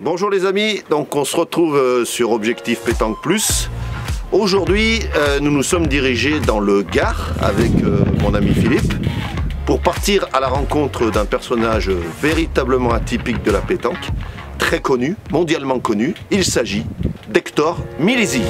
Bonjour les amis, donc on se retrouve sur Objectif Pétanque Plus. Aujourd'hui, nous nous sommes dirigés dans le Gard avec mon ami Philippe pour partir à la rencontre d'un personnage véritablement atypique de la pétanque, très connu, mondialement connu. Il s'agit d'Hector Milesi.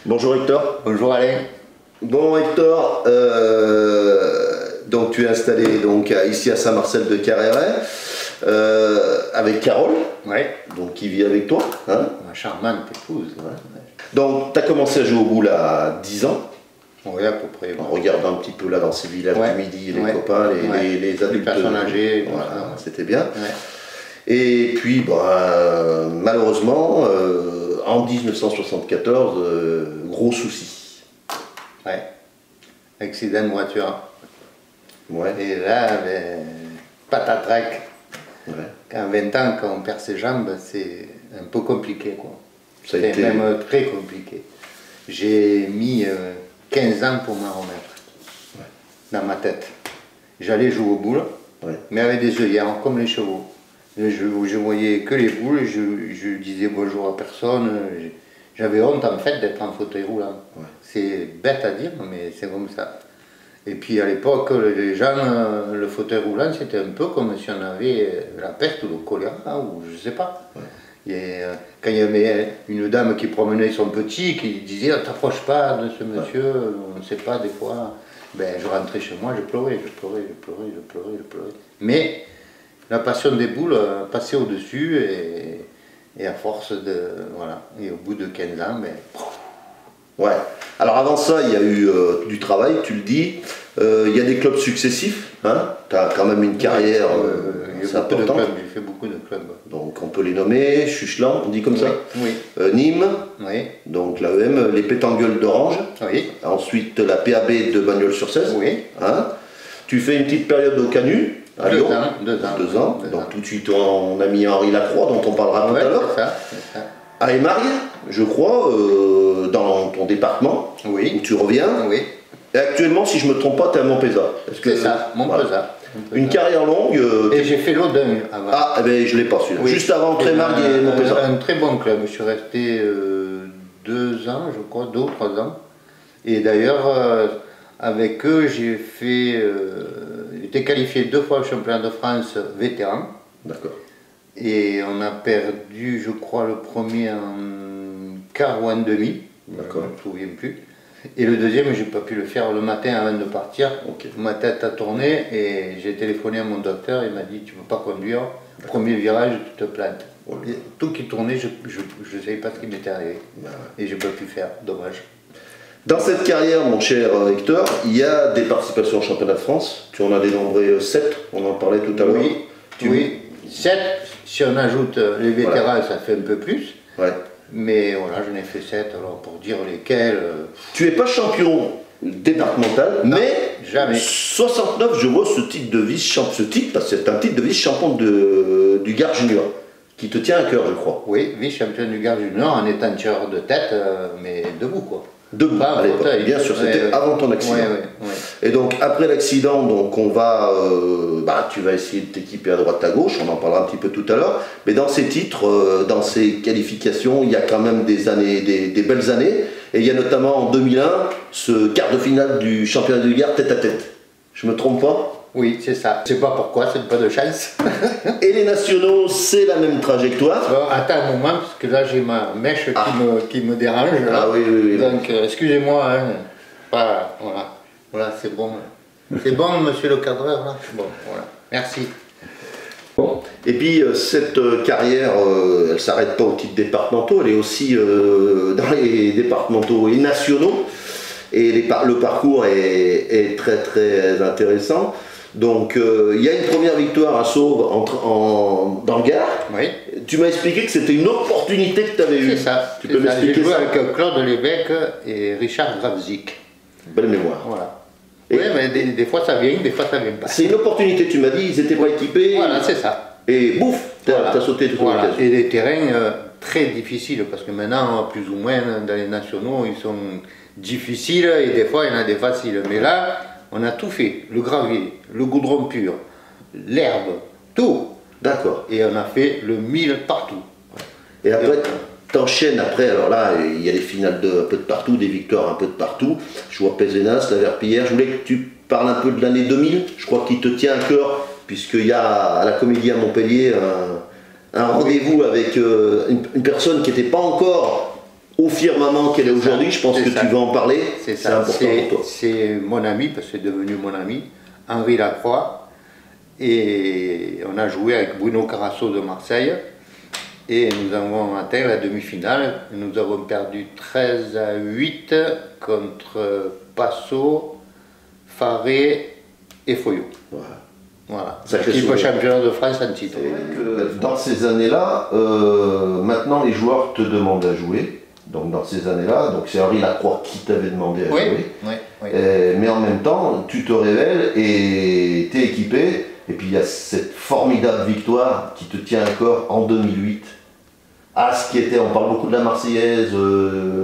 Bonjour Hector. Bonjour Alain. Bon Hector, donc tu es installé donc, ici à Saint-Marcel de Carreret avec Carole, donc, qui vit avec toi. Hein, ma charmante épouse. Ouais. Donc tu as commencé à jouer au boule à 10 ans. Oui, à peu près. En regardant un petit peu là dans ces villages du Midi, les copains, les adultes. Les personnes âgées. Voilà, c'était bien. Et puis malheureusement, en 1974, gros souci. Ouais. Accident de voiture. Ouais. Et là, patatrac. Ouais. Quand 20 ans, quand on perd ses jambes, c'est un peu compliqué, quoi. C'est même très compliqué. J'ai mis 15 ans pour m'en remettre. Ouais. Dans ma tête. J'allais jouer au boule, mais avec des œillères, comme les chevaux. Je voyais que les boules, je disais bonjour à personne. J'avais honte en fait d'être en fauteuil roulant. Ouais. C'est bête à dire, mais c'est comme ça. Et puis à l'époque, les gens, le fauteuil roulant, c'était un peu comme si on avait la peste ou le choléra, ou je sais pas. Ouais. Et, quand il y avait une dame qui promenait son petit, qui disait « t'approche pas de ce monsieur, on ne sait pas des fois », ben, je rentrais chez moi, je pleurais. Mais la passion des boules passait au-dessus et à force de... Voilà. Et au bout de 15 ans, ben... Ouais. Alors avant ça, il y a eu du travail, tu le dis. Il y a des clubs successifs. Hein, tu as quand même une carrière importante. J'ai fait beaucoup de clubs. Donc on peut les nommer, Chuchelan, on dit comme ça. Oui. Nîmes, donc l'AEM, les Pétangueules d'Orange. Oui. Ensuite la PAB de Bagnols-sur-Cèze. Oui. Hein, tu fais une petite période au Canu. À Lyon. 2 ans. Donc tout de suite on a mis Henri Lacroix dont on parlera tout à l'heure. C'est ça. À Émarie, je crois, dans ton département, où tu reviens. Oui. Et actuellement, si je ne me trompe pas, tu es à Montpezat. C'est ça, Montpezat. Une carrière longue. Et j'ai fait l'Audun avant. Ah, eh ben, je ne l'ai pas su. Juste avant Trémargue et Montpezat. Un très bon club. Je suis resté 2 ans, je crois, 2 ou 3 ans. Et d'ailleurs, avec eux, j'ai fait... été qualifié 2 fois au championnat de France vétéran. D'accord. Et on a perdu, je crois, le premier en quart ou en demi. D'accord. Je ne me souviens plus. Et le deuxième, je n'ai pas pu le faire le matin avant de partir. Okay. Ma tête a tourné et j'ai téléphoné à mon docteur. Il m'a dit, tu ne peux pas conduire. Premier virage, tu te plantes. Et tout qui tournait, je ne savais pas ce qui m'était arrivé. Et je n'ai pas pu faire. Dommage. Dans cette carrière, mon cher Hector, il y a des participations au championnat de France. Tu en as dénombré 7, on en parlait tout à l'heure. Oui, 7. Si on ajoute les vétérans, ça fait un peu plus. Ouais. Mais voilà, j'en ai fait 7, alors pour dire lesquels... Tu n'es pas champion départemental, mais jamais. 69, je vois ce titre de vice-champion, parce que c'est un titre de vice-champion du Gard Junior, qui te tient à cœur, je crois. Oui, vice-champion du Gard Junior, en étant tireur de tête, mais debout, quoi. Debout, à l'époque, bien sûr, c'était avant ton accident. Et donc, après l'accident, donc on va, tu vas essayer de t'équiper à droite à gauche, on en parlera un petit peu tout à l'heure, mais dans ces titres, dans ces qualifications, il y a quand même des années, des belles années, et il y a notamment en 2001, ce quart de finale du championnat du Gard tête à tête. Je me trompe pas? Oui, c'est ça. Je sais pas pourquoi, c'est pas de chance. Et les nationaux, c'est la même trajectoire. Bon, attends un moment, parce que là j'ai ma mèche qui me dérange. Là. Ah oui. Donc, excusez-moi. Hein. Voilà, c'est bon. C'est bon, monsieur le cadreur, là. Bon, voilà. Merci. Bon. Et puis, cette carrière, elle ne s'arrête pas aux titres départementaux, elle est aussi dans les départementaux et nationaux. Et le parcours est très très intéressant. Donc il y a une première victoire à Sauve dans le Gard. Oui. Tu m'as expliqué que c'était une opportunité que tu avais eue. C'est ça. Tu peux m'expliquer ça? J'ai joué avec Claude Lévesque et Richard Gravzik. Belle mémoire. Voilà. Oui, mais des fois ça vient, des fois ça vient pas. C'est une opportunité, tu m'as dit, ils n'étaient pas équipés. Voilà, c'est ça. Et bouf, t'as sauté toute l'occasion. Et des terrains très difficiles, parce que maintenant, plus ou moins, dans les nationaux, ils sont difficiles et des fois, il y en a des faciles. Mais là, on a tout fait. Le gravier, le goudron pur, l'herbe, tout. D'accord. Et on a fait le 1000 partout. Et après, t'enchaînes après, alors là, il y a des finales un peu de partout, des victoires un peu de partout. Je vois Pézenas, la Verpillière. Je voulais que tu parles un peu de l'année 2000. Je crois qu'il te tient à cœur, puisqu'il y a à la Comédie à Montpellier un rendez-vous avec une personne qui n'était pas encore au firmament qu'elle est aujourd'hui. Je pense que tu vas en parler. C'est important pour toi. C'est mon ami, parce que c'est devenu mon ami, Henri Lacroix. Et on a joué avec Bruno Carasso de Marseille. Et nous avons atteint la demi-finale. Nous avons perdu 13-8 contre Passau, Faré et Foyot. Voilà. L'équipe championne de France en titre. Dans ces années-là, maintenant les joueurs te demandent à jouer. Donc dans ces années-là, donc c'est Henri Lacroix qui t'avait demandé à jouer. Oui. Mais en même temps, tu te révèles et tu es équipé. Et puis il y a cette formidable victoire qui te tient à corps en 2008. Ce qui était, on parle beaucoup de la Marseillaise,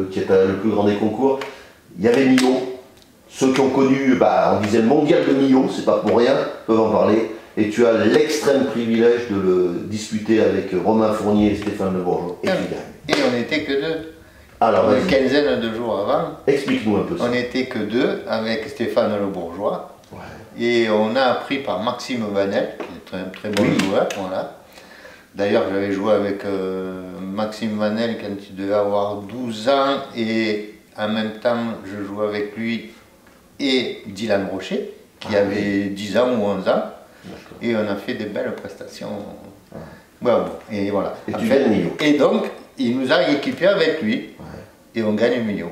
qui était le plus grand des concours. Il y avait Millau. Ceux qui ont connu, on disait le mondial de Millau, c'est pas pour rien, peuvent en parler. Et tu as l'extrême privilège de le disputer avec Romain Fournier et Stéphane Le Bourgeois. Et tu gagnes. Et on n'était que deux. Alors, une quinzaine de jours avant. Explique-nous un peu ça. On n'était que deux avec Stéphane Le Bourgeois. Ouais. Et on a appris par Maxime Vanel, qui est un très bon joueur. Voilà. D'ailleurs, j'avais joué avec Maxime Vanel quand il devait avoir 12 ans. Et en même temps, je jouais avec lui et Dylan Rocher, qui avait 10 ans ou 11 ans. Et on a fait des belles prestations. Et voilà. Et tu gagnes Millau. Et donc, il nous a équipés avec lui. Et on gagne Millau.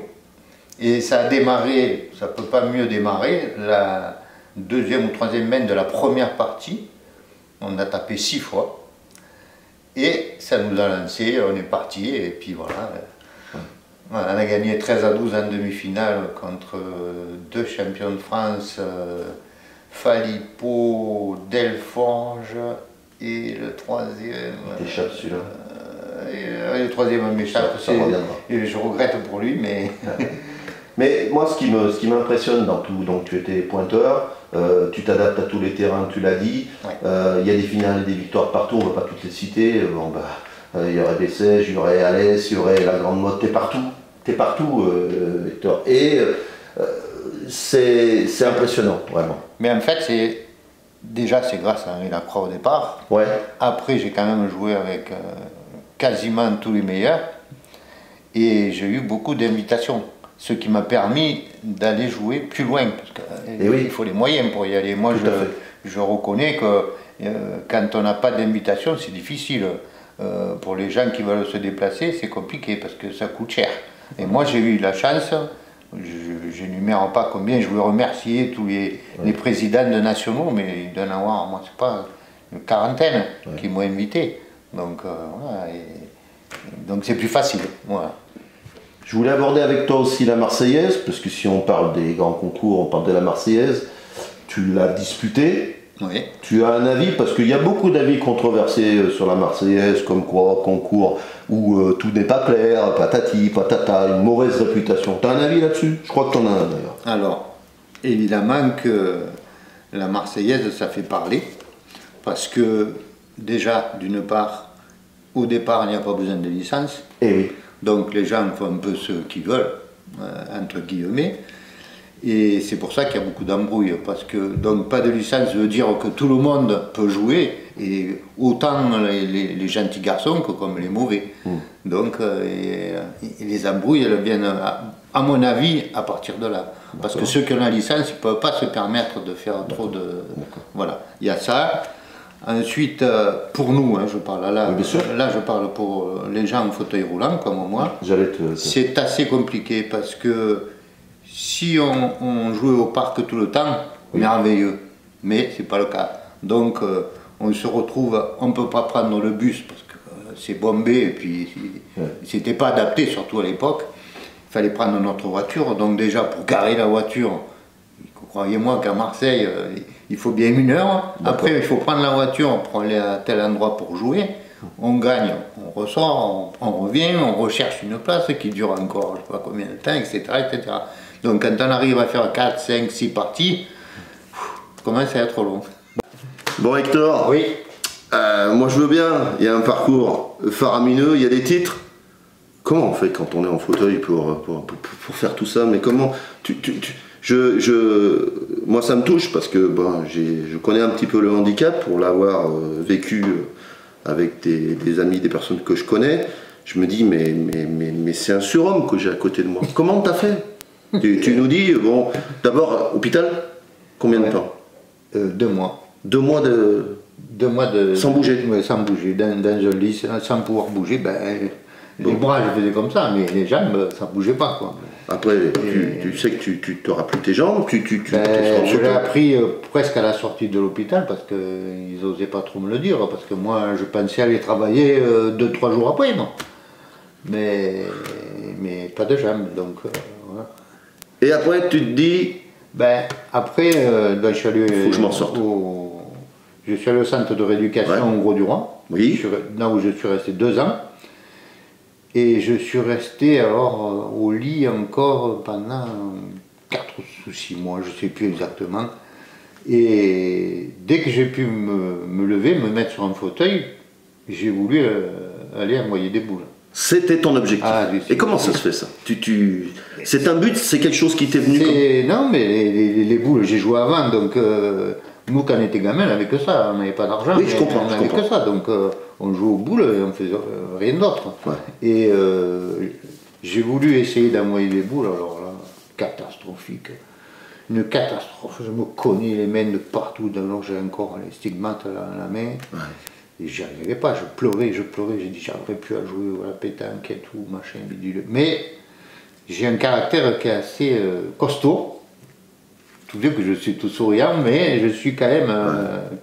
Et ça a démarré, ça ne peut pas mieux démarrer, la deuxième ou troisième main de la première partie. On a tapé 6 fois. Et ça nous a lancé, on est parti, et puis voilà. On a gagné 13-12 en demi-finale contre deux champions de France, Phalippot, Delforge, et le troisième... T'échappes celui-là. Le troisième m'échappe, et je regrette pour lui, mais... Mais moi, ce qui m'impressionne dans tout, donc tu étais pointeur, tu t'adaptes à tous les terrains, tu l'as dit, il y a des finales et des victoires partout, on ne va pas toutes les citer, il y aurait Bessèges, il y aurait Alès, il y aurait la Grande Motte, t'es partout, Hector, et c'est impressionnant, vraiment. Mais en fait, déjà c'est grâce à Henri Lacroix au départ. Ouais. Après, j'ai quand même joué avec quasiment tous les meilleurs, et j'ai eu beaucoup d'invitations. Ce qui m'a permis d'aller jouer plus loin, parce qu'il faut les moyens pour y aller. Moi, je reconnais que quand on n'a pas d'invitation, c'est difficile. Pour les gens qui veulent se déplacer, c'est compliqué, parce que ça coûte cher. Et moi, j'ai eu la chance, je n'énumère pas combien, je veux remercier tous les présidents de nationaux, mais il doit en avoir, moi, c'est pas une quarantaine qui m'ont invité. Donc, voilà, donc c'est plus facile. Voilà. Je voulais aborder avec toi aussi la Marseillaise, parce que si on parle des grands concours, on parle de la Marseillaise. Tu l'as disputée. Oui. Tu as un avis, parce qu'il y a beaucoup d'avis controversés sur la Marseillaise, comme quoi, concours où tout n'est pas clair, patati, patata, une mauvaise réputation. Tu as un avis là-dessus? Je crois que tu en as un d'ailleurs. Alors, évidemment que la Marseillaise, ça fait parler, parce que déjà, d'une part, au départ, il n'y a pas besoin de licence. Eh oui. Donc les gens font un peu ce qu'ils veulent, entre guillemets, et c'est pour ça qu'il y a beaucoup d'embrouilles, parce que donc pas de licence veut dire que tout le monde peut jouer, et autant les gentils garçons que comme les mauvais. Donc les embrouilles, elles viennent, à mon avis, à partir de là. Parce que ceux qui ont la licence, ils ne peuvent pas se permettre de faire trop de... Voilà, il y a ça. Ensuite, pour nous, je parle là, je parle pour les gens en fauteuil roulant comme moi, c'est assez compliqué parce que si on jouait au parc tout le temps, merveilleux, mais c'est pas le cas. Donc on se retrouve, on ne peut pas prendre le bus parce que c'est bombé et puis c'était pas adapté, surtout à l'époque. Il fallait prendre notre voiture, donc déjà pour garer la voiture, il croyez-moi qu'à Marseille, il faut bien 1 heure. Après, il faut prendre la voiture pour aller à tel endroit pour jouer. On gagne, on ressort, on revient, on recherche une place qui dure encore je ne sais pas combien de temps, etc., etc. Donc quand on arrive à faire 4, 5, 6 parties, ça commence à être long. Bon Hector, oui. Moi je veux bien, il y a un parcours faramineux, il y a des titres. Comment on fait quand on est en fauteuil pour faire tout ça? Mais comment moi ça me touche parce que bon, je connais un petit peu le handicap pour l'avoir vécu avec des amis, des personnes que je connais. Je me dis mais c'est un surhomme que j'ai à côté de moi. Comment t'as fait? tu nous dis, bon, d'abord hôpital, combien de temps? 2 mois. 2 mois de... 2 mois de... Sans bouger? Oui, sans bouger, dans un lit, sans pouvoir bouger. Ben, les bras, je faisais comme ça, mais les jambes, ça ne bougeait pas, quoi. Après, tu sais que tu n'auras plus tes jambes, je l'ai appris presque à la sortie de l'hôpital, parce qu'ils n'osaient pas trop me le dire, parce que moi, je pensais aller travailler 2-3 jours après, moi. Mais pas de jambes, donc voilà. Et après, tu te dis... Ben, après, je suis allé... Faut que je m'en sorte. Je suis allé au centre de rééducation au Gros-du-Roi, oui. Là où je suis resté 2 ans. Et je suis resté alors au lit encore pendant 4 ou 6 mois, je ne sais plus exactement. Et dès que j'ai pu me lever, me mettre sur un fauteuil, j'ai voulu aller envoyer des boules. C'était ton objectif. Et comment ça se fait ça? C'est un but, c'est quelque chose qui t'est venu comme... Non, mais les boules, j'ai joué avant, donc nous quand on était gamin, on n'avait que ça, on n'avait pas d'argent, oui, je comprends, on n'avait que ça, donc on jouait aux boules et on faisait rien d'autre. Ouais. Et j'ai voulu essayer d'envoyer des boules, alors là, catastrophique. Une catastrophe, je me cognais les mains de partout, alors j'ai encore les stigmates à la main. Ouais. Et j'y arrivais pas, je pleurais, j'ai dit j'arriverai plus à jouer à la pétanque et tout, machin, bidule. Mais j'ai un caractère qui est assez costaud. Tout dire que je suis tout souriant, mais je suis quand même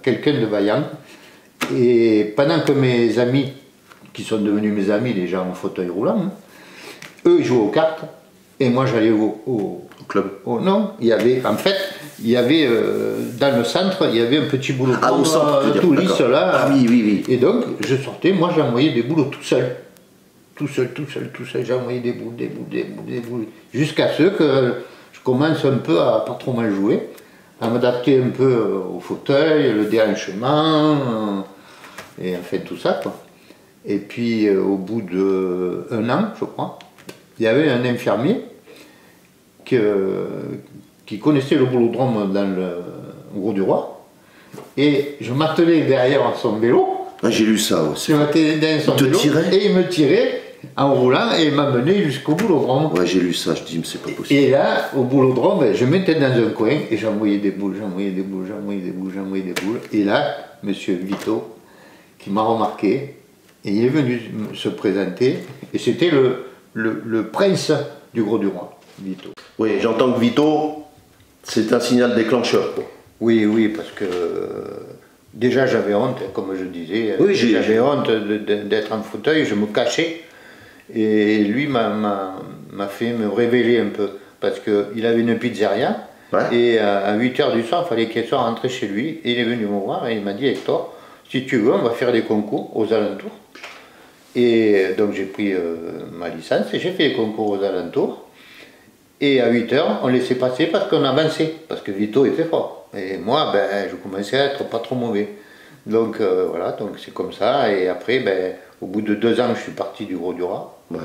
quelqu'un de vaillant. Et pendant que mes amis, qui sont devenus mes amis, les gens en fauteuil roulant, hein, eux ils jouaient aux cartes, et moi j'allais au club. Non, il y avait, en fait, il y avait dans le centre, il y avait un petit boulot tout lisse là. Ah oui, oui, oui. Et donc je sortais, moi j'envoyais des boulots tout seul. Tout seul, j'envoyais des boules. Jusqu'à ce que je commence un peu à pas trop mal jouer, à m'adapter un peu au fauteuil, le déhanchement, et en fait tout ça, quoi. Et puis au bout d'1 an, je crois, il y avait un infirmier qui connaissait le boulodrome dans le Gros-du-Roi, et je m'attelais derrière son vélo. Ah, j'ai lu ça aussi. Je m'attelais derrière son vélo, et il me tirait en roulant et il m'a mené jusqu'au boulodrome. Ouais, j'ai lu ça, je dis mais c'est pas possible. Et là, au boulodrome, je mettais dans un coin et j'envoyais des boules, et là, monsieur Vito, qui m'a remarqué, et il est venu se présenter, et c'était le prince du Gros-du-Roi, Vito. Oui, j'entends que Vito, c'est un signal déclencheur, quoi. Oui, parce que déjà j'avais honte, comme je disais, oui, j'avais honte d'être en fauteuil, je me cachais. Et lui m'a fait me révéler un peu, parce qu'il avait une pizzeria, et à 8 h du soir, il fallait qu'il soit rentré chez lui, et il est venu me voir, et il m'a dit, Hector, si tu veux, on va faire des concours aux alentours. Et donc j'ai pris ma licence, et j'ai fait les concours aux alentours, et à 8 h, on laissait passer parce qu'on avançait, parce que Vito était fort. Et moi, je commençais à être pas trop mauvais. Donc voilà, donc c'est comme ça, et après, au bout de 2 ans, je suis parti du Gros-du-Roi. Ouais.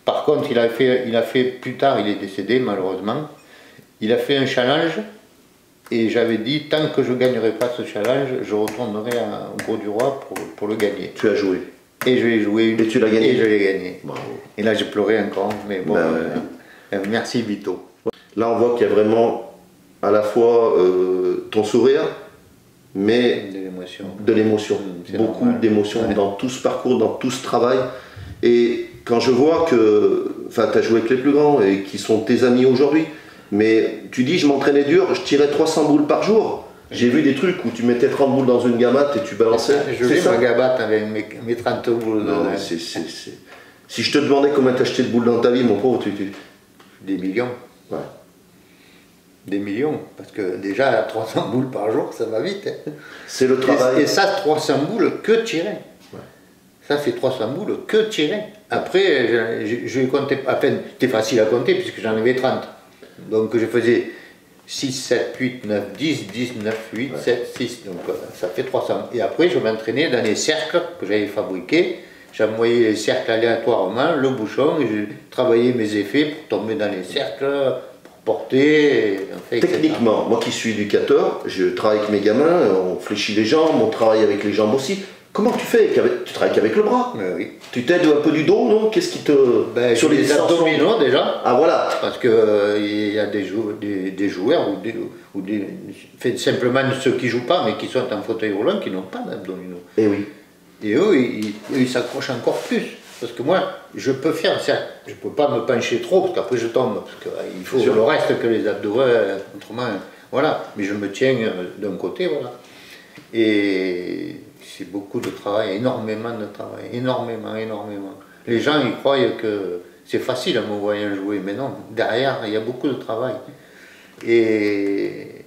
Par contre, il a fait plus tard, il est décédé malheureusement, il a fait un challenge, et j'avais dit, tant que je ne gagnerai pas ce challenge, je retournerai au Gros-du-Roi pour le gagner. Tu as joué? Et je l'ai joué. Et tu l'as gagné? Et je l'ai gagné. Bravo. Et là, j'ai pleuré encore, mais bon, merci Vito. Là, on voit qu'il y a vraiment à la fois ton sourire, mais de l'émotion. Beaucoup d'émotions dans tout ce parcours, dans tout ce travail. Et quand je vois que, tu as joué avec les plus grands et qui sont tes amis aujourd'hui, mais tu dis, je m'entraînais dur, je tirais 300 boules par jour. J'ai vu des trucs où tu mettais 30 boules dans une gamate et tu balançais. Je mets ma gamate avec mes 30 boules. Non, si je te demandais combien t'as acheté de boules dans ta vie, mon pauvre, Des millions. Ouais. Des millions, parce que déjà 300 boules par jour, ça va vite. Hein. C'est le travail. Et ça, 300 boules que tirées. Ouais. Ça, c'est 300 boules que tirées. Après, je comptais, enfin, c'était facile à compter puisque j'en avais 30. Donc je faisais 6, 7, 8, 9, 10, 10, 9, 8, ouais. 7, 6. Donc ça fait 300. Et après, je m'entraînais dans les cercles que j'avais fabriqués. J'envoyais les cercles aléatoirement, le bouchon, et je travaillais mes effets pour tomber dans les cercles, pour porter. Enfin, techniquement, moi qui suis éducateur, je travaille avec mes gamins, on fléchit les jambes, on travaille avec les jambes aussi. Comment tu fais? Tu travailles qu'avec le bras? Oui. Tu t'aides un peu du dos, non? Qu'est-ce qui te... Sur les abdominaux déjà. Ah voilà. Parce qu'il y a des joueurs ou simplement ceux qui ne jouent pas mais qui sont en fauteuil roulant qui n'ont pas d'abdominaux. Et oui. Et eux, ils s'accrochent encore plus. Parce que moi, je peux faire ça. Je ne peux pas me pencher trop parce qu'après je tombe. Parce qu'il faut le reste que les abdos, autrement, voilà. Mais je me tiens d'un côté, voilà. Et c'est beaucoup de travail, énormément de travail, énormément. Les gens, ils croient que c'est facile à me voyant jouer, mais non, derrière, il y a beaucoup de travail. Et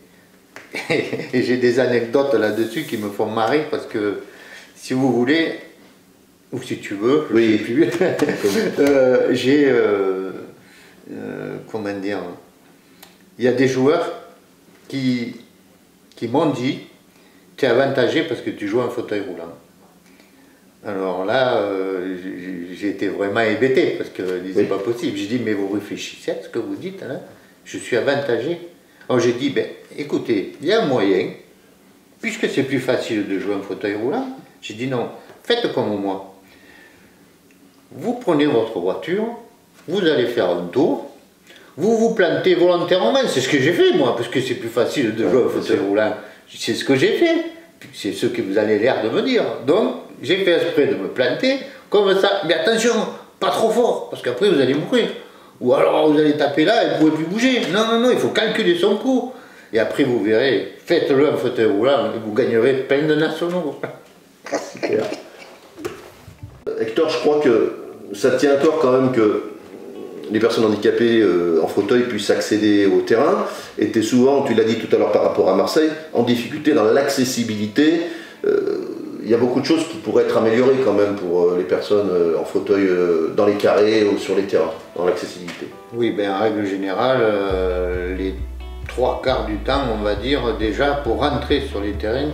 j'ai des anecdotes là-dessus qui me font marrer parce que, si vous voulez, ou si tu veux, je ne sais plus, j'ai, comment dire, il y a des joueurs qui m'ont dit, tu es avantagé parce que tu joues en fauteuil roulant. Alors là, j'ai été vraiment hébété parce que c'est pas possible. J'ai dit, mais vous réfléchissez à ce que vous dites, hein, je suis avantagé. Alors j'ai dit, ben, écoutez, il y a un moyen, puisque c'est plus facile de jouer en fauteuil roulant, j'ai dit non, faites comme moi. Vous prenez votre voiture, vous allez faire un tour, vous vous plantez volontairement, c'est ce que j'ai fait moi, parce que c'est plus facile de jouer en fauteuil roulant. C'est ce que j'ai fait, c'est ce que vous avez l'air de me dire. Donc, j'ai fait exprès de me planter, comme ça. Mais attention, pas trop fort, parce qu'après vous allez mourir. Ou alors vous allez taper là et vous ne pouvez plus bouger. Non, il faut calculer son coup. Et après vous verrez, faites-le en fauteuil roulant et vous gagnerez plein de nationaux. Super. Hector, je crois que ça tient à cœur quand même que les personnes handicapées en fauteuil puissent accéder au terrain. Et tu es souvent, tu l'as dit tout à l'heure par rapport à Marseille, en difficulté dans l'accessibilité. Il y a beaucoup de choses qui pourraient être améliorées quand même pour les personnes en fauteuil dans les carrés ou sur les terrains, dans l'accessibilité. Oui, ben, en règle générale, les 3/4 du temps, on va dire, déjà pour rentrer sur les terrains,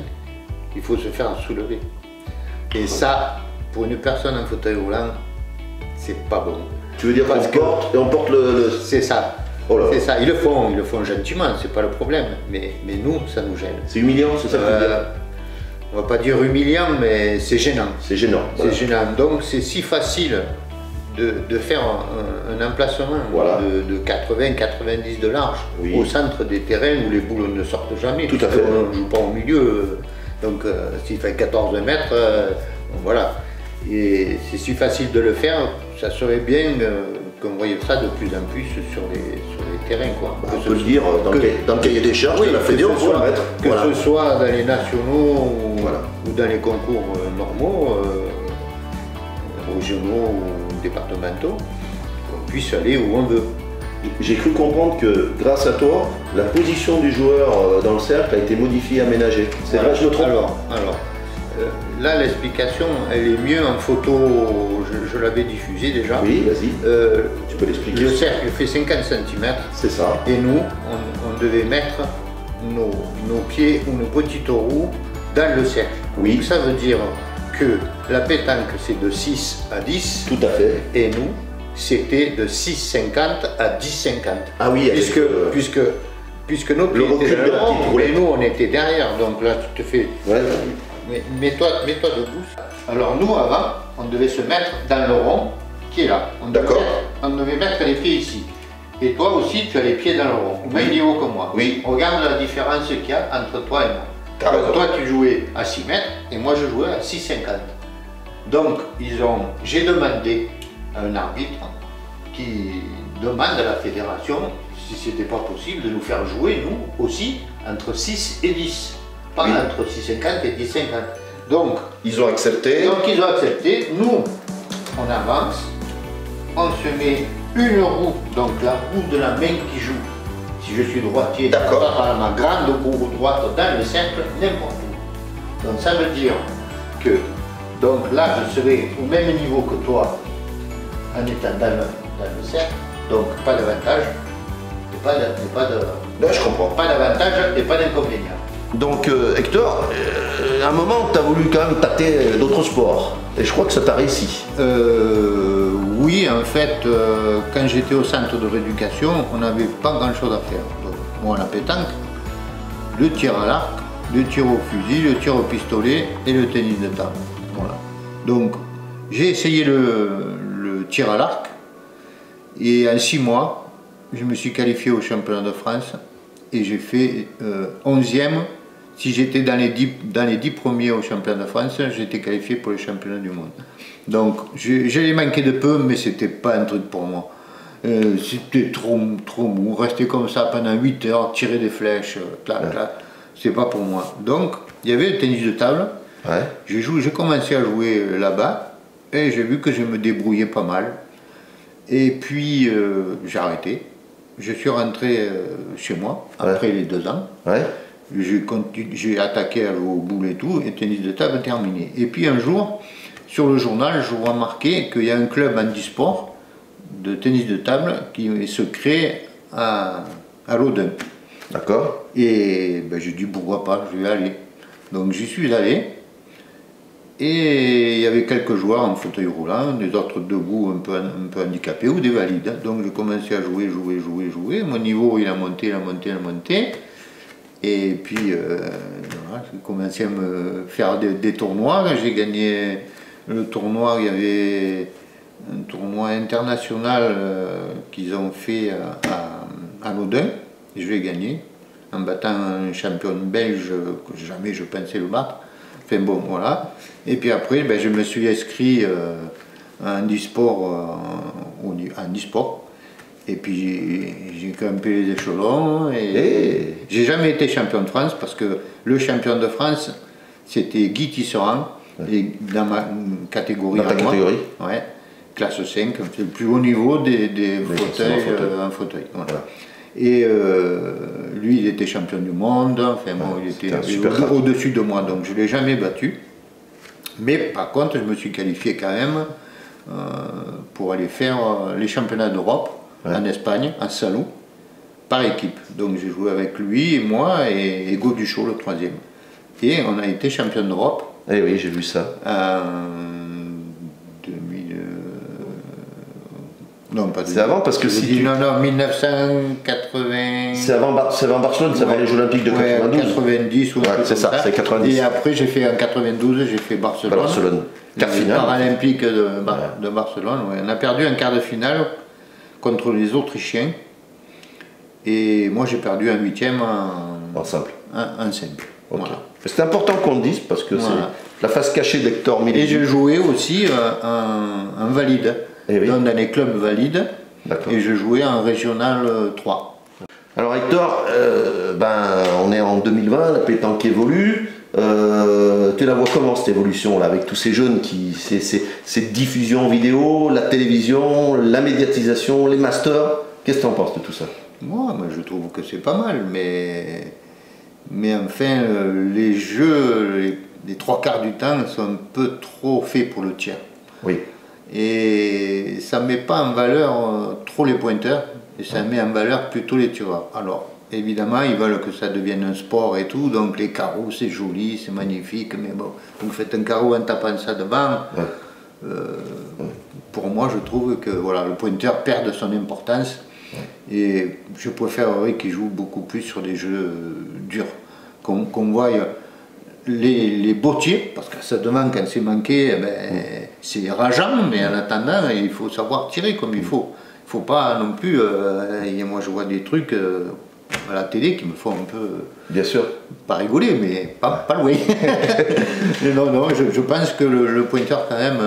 il faut se faire soulever. Et ça, pour une personne en fauteuil roulant, c'est pas bon. Tu veux dire qu'on porte le... C'est ça. Oh là. C'est ça. Ils le font gentiment, c'est pas le problème. Mais nous, ça nous gêne. C'est humiliant, c'est ça que tu veux dire? On va pas dire humiliant, mais c'est gênant. C'est gênant. Voilà. C'est gênant. Donc c'est si facile de faire un emplacement de 80-90 de large au centre des terrains où les boules ne sortent jamais. Tout à fait. On ne joue pas au milieu. Donc s'il fait 14 mètres, voilà. Et c'est si facile de le faire, ça serait bien qu'on voyait ça de plus en plus sur les terrains. Quoi. On peut le dire dans le cahier des charges de la Fédération, on peut le mettre. Que ce soit dans les nationaux ou dans les concours normaux, régionaux ou départementaux, qu'on puisse aller où on veut. J'ai cru comprendre que grâce à toi, la position du joueur dans le cercle a été modifiée, aménagée. C'est vrai, je me trompe? Alors, là, l'explication, elle est mieux en photo, je l'avais diffusée déjà. Oui, vas-y, tu peux l'expliquer. Le cercle fait 50 cm. C'est ça. Et nous, on devait mettre nos pieds ou nos petites roues dans le cercle. Oui. Donc, ça veut dire que la pétanque, c'est de 6 à 10. Tout à fait. Et nous, c'était de 6,50 à 10,50. Ah oui, puisque nos pieds étaient devant, et nous, on était derrière. Donc là, tu te fais... Ouais. Mets-toi debout. Alors nous, avant, on devait se mettre dans le rond qui est là. On devait mettre les pieds ici. Et toi aussi, tu as les pieds dans le rond, au même niveau que moi. Oui. Regarde la différence qu'il y a entre toi et moi. Alors, toi, tu jouais à 6 mètres et moi, je jouais à 6,50. Donc, j'ai demandé à un arbitre qui demande à la fédération si c'était pas possible de nous faire jouer, nous aussi, entre 6 et 10. Pas entre 6,50 et 10,50. Donc, ils ont accepté. Nous, on avance, on se met une roue, donc la roue de la main qui joue Si je suis droitier, je pars à ma grande roue droite dans le cercle, n'importe où. Donc ça veut dire que donc là, je serai au même niveau que toi en étant dans le cercle, donc pas d'avantage, je comprends. Pas d'avantage et pas d'inconvénient. Donc Hector, à un moment, tu as voulu quand même tâter d'autres sports, et je crois que ça t'a réussi. Oui, en fait, quand j'étais au centre de rééducation, on n'avait pas grand-chose à faire. Donc, moi, la pétanque, le tir à l'arc, le tir au fusil, le tir au pistolet et le tennis de table. Voilà. Donc, j'ai essayé le tir à l'arc, et en 6 mois, je me suis qualifié au championnat de France, et j'ai fait 11e. Si j'étais dans les 10 premiers au championnat de France, j'étais qualifié pour les championnats du monde. Donc, je l'ai manqué de peu, mais c'était pas un truc pour moi. C'était trop mou, rester comme ça pendant 8 heures, tirer des flèches, c'est pas pour moi. Donc, il y avait le tennis de table. Ouais. J'ai commencé à jouer là-bas, et j'ai vu que je me débrouillais pas mal. Et puis, j'ai arrêté. Je suis rentré chez moi, après les 2 ans. Ouais. J'ai attaqué à jouer au boule et tout, et tennis de table terminé. Et puis un jour, sur le journal, je vois marqué qu'il y a un club handisport de tennis de table qui se crée à l'Audun. D'accord. Et ben, j'ai dit pourquoi pas, je vais aller. Donc j'y suis allé. Et il y avait quelques joueurs en fauteuil roulant, des autres debout un peu handicapés ou des valides. Donc j'ai commencé à jouer. Mon niveau il a monté. Et puis voilà, j'ai commencé à me faire des tournois. J'ai gagné le tournoi, il y avait un tournoi international qu'ils ont fait à l'Audun. Et je l'ai gagné en battant un champion belge que jamais je pensais le battre. Enfin bon, voilà. Et puis après, ben, je me suis inscrit en e-sport. Et puis j'ai grimpé les échelons. Et j'ai jamais été champion de France parce que le champion de France, c'était Guy Tisserand. Et dans ma catégorie. Dans ta catégorie ouais, classe 5, c'est le plus haut niveau des fauteuils en fauteuil. Voilà. Et lui, il était champion du monde, enfin bon, il était au-dessus de moi, donc je ne l'ai jamais battu. Mais par contre, je me suis qualifié quand même pour aller faire les championnats d'Europe en Espagne, à Salou, par équipe. Donc j'ai joué avec lui et moi et Ego Duchot, le 3e. Et on a été champion d'Europe. Eh oui, j'ai vu ça. Non, pas c'est avant parce que si tu... Non, 1980... C'est avant Barcelone, c'est avant les Jeux Olympiques de 92. 90 ou c'est ça, c'est 90. Et après, j'ai fait en 92, j'ai fait Barcelone. Quart finale. Paralympique de Barcelone, ouais. On a perdu un quart de finale contre les Autrichiens. Et moi, j'ai perdu un 8e en simple. En simple. Okay. Voilà. C'est important qu'on le dise parce que c'est la face cachée d'Hector Milesi. Et je jouais aussi en valide. Donc dans les clubs valides, et je jouais en régional 3. Alors Hector, on est en 2020, la pétanque évolue. Tu la vois comment cette évolution là, avec tous ces jeunes cette diffusion vidéo, la télévision, la médiatisation, les masters, qu'est-ce que tu en penses de tout ça? Moi, je trouve que c'est pas mal, mais enfin les jeux, les 3/4 du temps sont un peu trop faits pour le tir. Oui. Et ça ne met pas en valeur trop les pointeurs, et ça met en valeur plutôt les tireurs. Alors, évidemment, ils veulent que ça devienne un sport et tout, donc les carreaux, c'est joli, c'est magnifique, mais bon, vous faites un carreau en tapant ça devant. Pour moi, je trouve que voilà, le pointeur perd de son importance, et je préférerais qu'il joue beaucoup plus sur des jeux durs, qu'on voit les beaux tirs, parce que ça demande quand c'est manqué, c'est rageant, mais en attendant, il faut savoir tirer comme il faut. Il ne faut pas non plus, moi je vois des trucs à la télé qui me font un peu, bien sûr, pas rigoler, mais pas loin. non, je pense que le pointeur quand même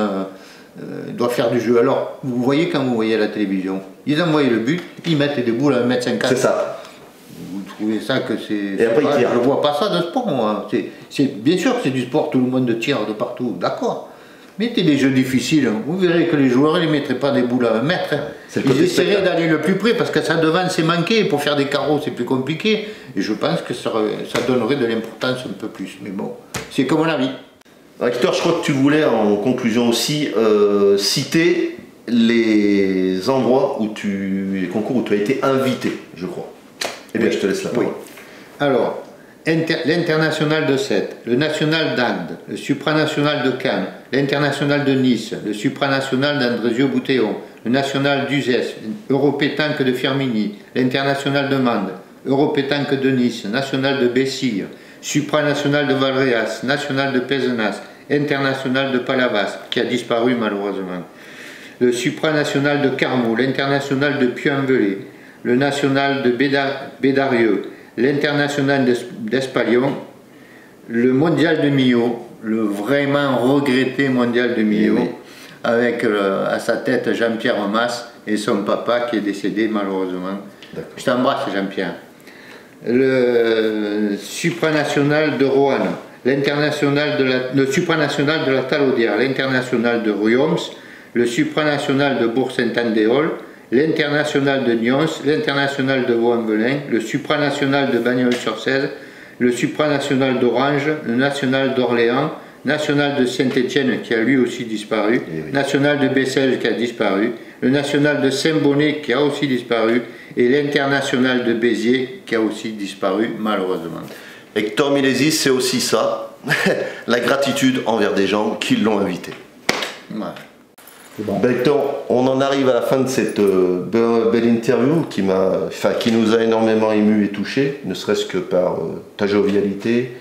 doit faire du jeu. Alors, vous voyez quand vous voyez à la télévision, ils envoient le but, ils mettent des boules à 1,50 m. C'est ça. Vous trouvez ça que c'est... Et après, je ne vois pas ça de sport, moi. Bien sûr que c'est du sport, tout le monde tire de partout, d'accord. Mettez des jeux difficiles, vous verrez que les joueurs ne les mettraient pas des boules à 1 mètre. Ils essaieraient d'aller le plus près parce que ça devant c'est manqué. Pour faire des carreaux c'est plus compliqué. Et je pense que ça donnerait de l'importance un peu plus. Mais bon, c'est comme la vie. Hector, je crois que tu voulais en conclusion aussi citer les endroits où les concours où tu as été invité, je crois. Eh bien, je te laisse la parole. Oui. Alors, l'international de Sète, le national d'Agde, le supranational de Cannes, l'international de Nice, le supranational d'Andrézieux-Boutéon, le national d'Uzès, Europétanque de Firminy, l'international de Mende, Europétanque de Nice, national de Bessille, supranational de Valréas, national de Pézenas, international de Palavas, qui a disparu malheureusement, le supranational de Carmaux, l'international de Puy-en-Velay, le national de Bédarieux, l'international d'Espalion, le mondial de Millau, le vraiment regretté mondial de Millau, oui. Avec à sa tête Jean-Pierre Mas et son papa qui est décédé malheureusement. Je t'embrasse Jean-Pierre. Le supranational de Roanne, le supranational de la Talaudière, l'international de Rioms, le supranational de Bourg-Saint-Andéol, l'international de Nyons, l'international de Vaux-en-Velin, le supranational de Bagnols-sur-Cèze, le supranational d'Orange, le national d'Orléans, national de Saint-Étienne qui a lui aussi disparu, oui. National de Bessèges qui a disparu, le national de Saint-Bonnet qui a aussi disparu et l'international de Béziers qui a aussi disparu malheureusement. Hector Millésy, c'est aussi ça, la gratitude envers des gens qui l'ont invité. Ouais. Bon. Ben, Hector, on en arrive à la fin de cette belle interview qui nous a énormément ému et touché, ne serait-ce que par ta jovialité,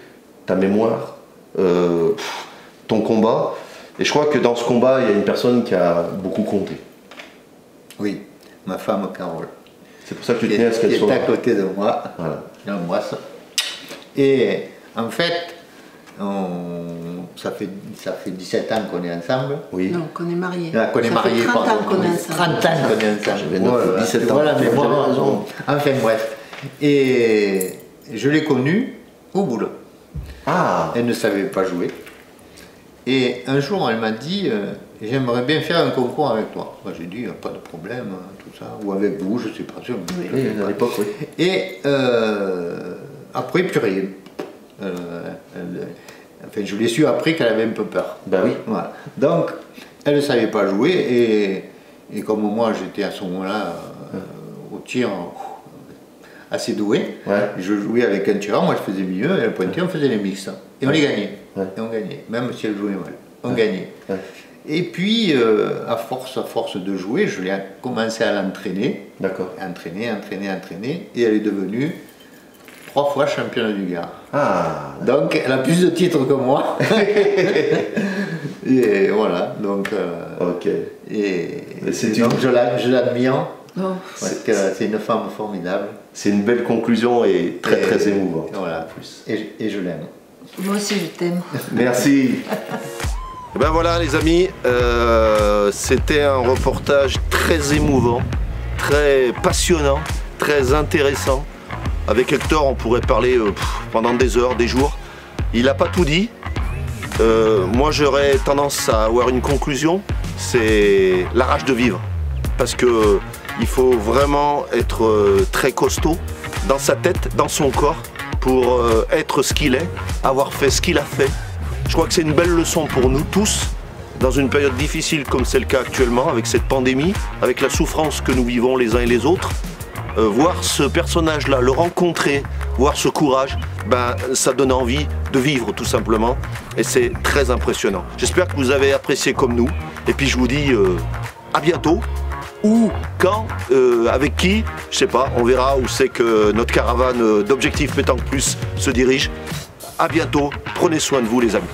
ta mémoire, ton combat. Et je crois que dans ce combat, il y a une personne qui a beaucoup compté. Oui, ma femme Carole. C'est pour ça que tu tenais à ce qu'elle soit là. Qui est à côté de moi, voilà. Je l'embrasse. Et en fait, ça fait 17 ans qu'on est ensemble. Oui. Non, qu'on est mariés. Ah, qu'on est mariés, 30 ans qu'on est ensemble. 30 ans qu'on est ensemble. J'avais 17 ans. Voilà, mais moi, raison. Enfin bref. Et je l'ai connue au boulot. Ah. Elle ne savait pas jouer. Et un jour, elle m'a dit j'aimerais bien faire un concours avec toi. Moi, j'ai dit pas de problème, tout ça. Ou avec vous, je ne sais pas. Oui, à l'époque, oui. Et après, plus rien. Enfin, je l'ai su après qu'elle avait un peu peur. Ben oui. Voilà. Donc, elle ne savait pas jouer et comme moi j'étais à ce moment-là au tir assez doué, ouais. Je jouais avec un tireur, moi je faisais milieu, et le pointier, on faisait les mixtes. Et on les gagnait. Ouais. Et on gagnait, même si elle jouait mal. On gagnait. Ouais. Et puis, à force de jouer, je l'ai commencé à l'entraîner. D'accord. Entraîner. Et elle est devenue 3 fois championne du Gard. Ah. Donc elle a plus de titres que moi. Et voilà, donc. Ok. Et donc je l'admire. Oh. Parce que c'est une femme formidable. C'est une belle conclusion et très émouvante. Voilà. Et je l'aime. Moi aussi je t'aime. Merci. Et ben voilà les amis, c'était un reportage très émouvant, très passionnant, très intéressant. Avec Hector, on pourrait parler pendant des heures, des jours. Il n'a pas tout dit. Moi, j'aurais tendance à avoir une conclusion. C'est la rage de vivre. Parce qu'il faut vraiment être très costaud dans sa tête, dans son corps, pour être ce qu'il est, avoir fait ce qu'il a fait. Je crois que c'est une belle leçon pour nous tous, dans une période difficile comme c'est le cas actuellement, avec cette pandémie, avec la souffrance que nous vivons les uns et les autres. Voir ce personnage-là, le rencontrer, voir ce courage, ben, ça donne envie de vivre tout simplement. Et c'est très impressionnant. J'espère que vous avez apprécié comme nous. Et puis je vous dis à bientôt. Où, quand, avec qui, je sais pas. On verra où c'est que notre caravane d'Objectif Pétanque Plus se dirige. À bientôt. Prenez soin de vous les amis.